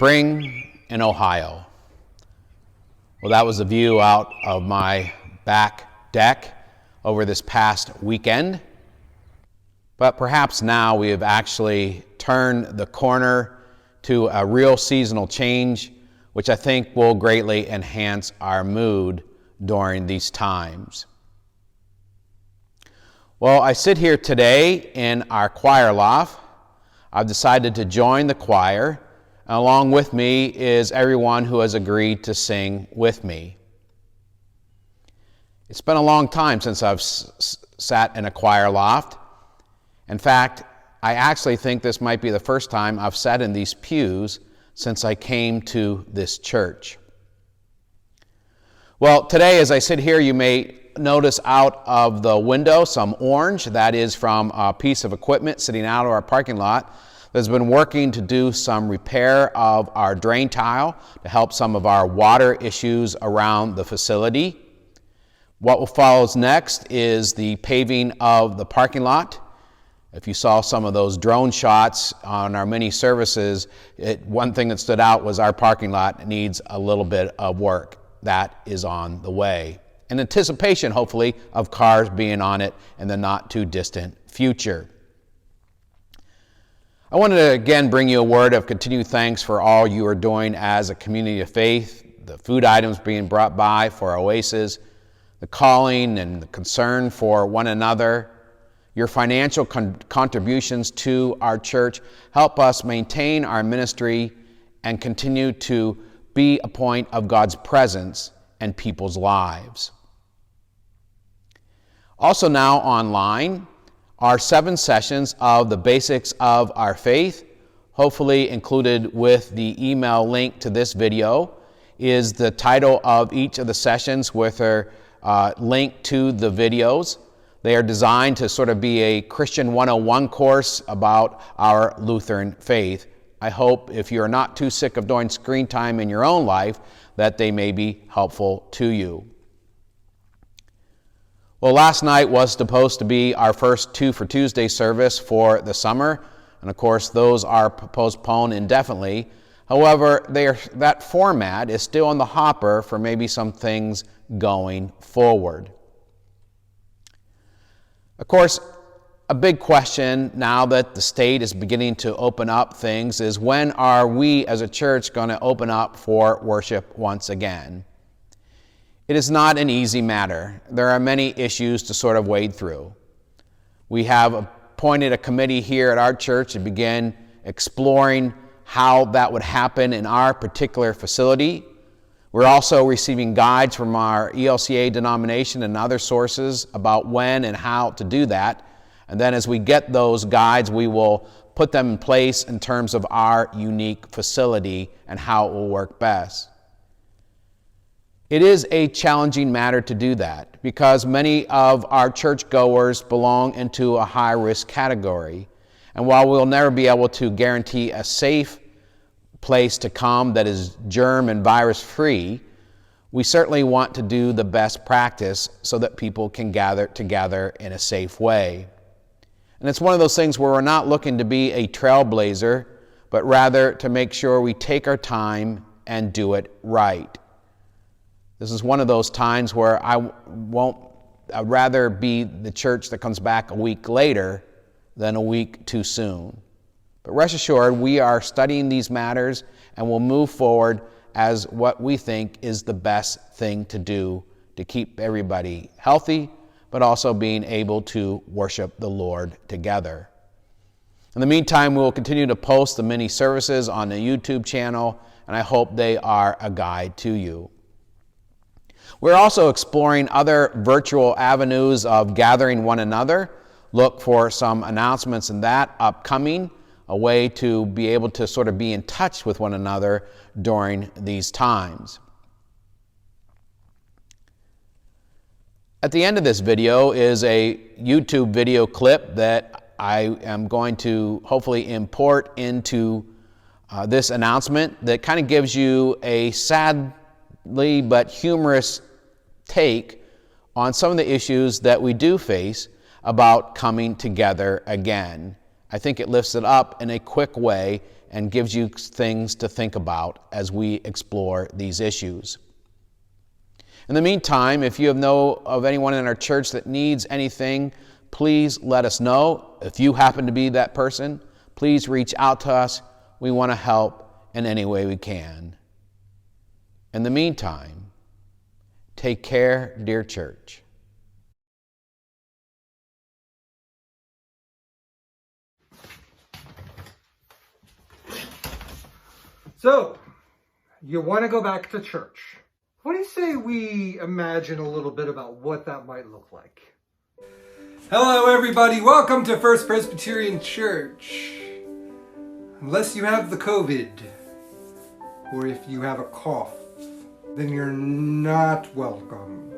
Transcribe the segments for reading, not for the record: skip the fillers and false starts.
Spring in Ohio. Well, that was a view out of my back deck over this past weekend. But perhaps now we have actually turned the corner to a real seasonal change, which I think will greatly enhance our mood during these times. Well, I sit here today in our choir loft. I've decided to join the choir. Along with me is everyone who has agreed to sing with me. It's been a long time since I've sat in a choir loft. In fact, I actually think this might be the first time I've sat in these pews since I came to this church. Well, today as I sit here, you may notice out of the window some orange. That is from a piece of equipment sitting out of our parking lot that's been working to do some repair of our drain tile to help some of our water issues around the facility. What follows next is the paving of the parking lot. If you saw some of those drone shots on our many services, one thing that stood out was our parking lot needs a little bit of work. That is on the way. In anticipation, hopefully, of cars being on it in the not too distant future. I wanted to again bring you a word of continued thanks for all you are doing as a community of faith, the food items being brought by for Oasis, the calling and the concern for one another. Your financial contributions to our church help us maintain our ministry and continue to be a point of God's presence in people's lives. Also now online are 7 sessions of the basics of our faith. Hopefully included with the email link to this video is the title of each of the sessions with a link to the videos. They are designed to sort of be a Christian 101 course about our Lutheran faith. I hope if you're not too sick of doing screen time in your own life, that they may be helpful to you. Well, last night was supposed to be our first 2 for Tuesday service for the summer, and of course those are postponed indefinitely. However, that format is still in the hopper for maybe some things going forward. Of course, a big question now that the state is beginning to open up things is when are we as a church going to open up for worship once again? It is not an easy matter. There are many issues to sort of wade through. We have appointed a committee here at our church to begin exploring how that would happen in our particular facility. We're also receiving guides from our ELCA denomination and other sources about when and how to do that. And then as we get those guides, we will put them in place in terms of our unique facility and how it will work best. It is a challenging matter to do that because many of our churchgoers belong into a high-risk category. And while we'll never be able to guarantee a safe place to come that is germ and virus-free, we certainly want to do the best practice so that people can gather together in a safe way. And it's one of those things where we're not looking to be a trailblazer, but rather to make sure we take our time and do it right. This is one of those times where I'd rather be the church that comes back a week later than a week too soon. But rest assured, we are studying these matters and will move forward as what we think is the best thing to do to keep everybody healthy, but also being able to worship the Lord together. In the meantime, we will continue to post the many services on the YouTube channel, and I hope they are a guide to you. We're also exploring other virtual avenues of gathering one another. Look for some announcements in that upcoming, a way to be able to sort of be in touch with one another during these times. At the end of this video is a YouTube video clip that I am going to hopefully import into this announcement that kind of gives you a sadly but humorous take on some of the issues that we do face about coming together again. I think it lifts it up in a quick way and gives you things to think about as we explore these issues. In the meantime, if you know of anyone in our church that needs anything, please let us know. If you happen to be that person, please reach out to us. We want to help in any way we can. In the meantime, take care, dear church. So, you want to go back to church. What do you say we imagine a little bit about what that might look like? Hello everybody, welcome to First Presbyterian Church. Unless you have the COVID, or if you have a cough, then you're not welcome.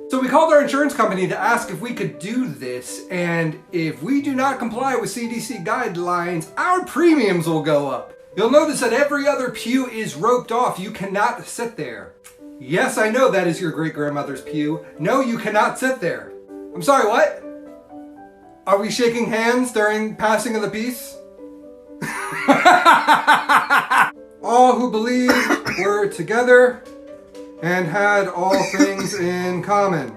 So we called our insurance company to ask if we could do this, and if we do not comply with CDC guidelines, our premiums will go up. You'll notice that every other pew is roped off. You cannot sit there. Yes, I know that is your great-grandmother's pew. No, you cannot sit there. I'm sorry, what? Are we shaking hands during passing of the peace? All who believed were together and had all things in common.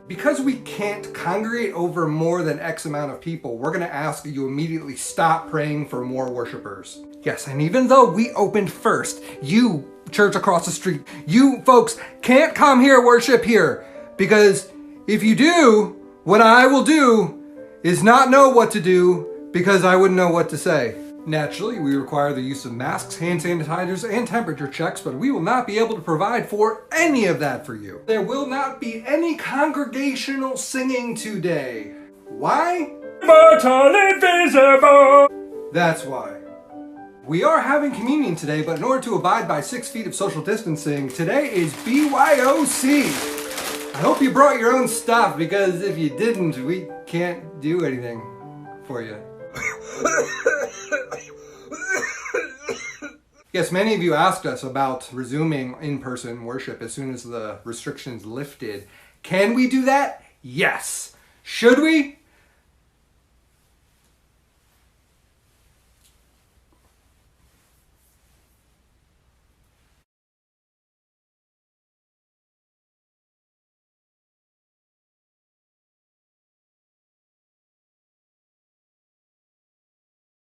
Because we can't congregate over more than X amount of people, we're going to ask that you immediately stop praying for more worshipers. Yes, and even though we opened first, you, church across the street, you folks can't come here, worship here. Because if you do, what I will do is not know what to do because I wouldn't know what to say. Naturally, we require the use of masks, hand sanitizers, and temperature checks, but we will not be able to provide for any of that for you. There will not be any congregational singing today. Why? Mortal invisible! That's why. We are having communion today, but in order to abide by 6 feet of social distancing, today is BYOC. I hope you brought your own stuff, because if you didn't, we can't do anything for you. Yes, many of you asked us about resuming in-person worship as soon as the restrictions lifted. Can we do that? Yes. Should we?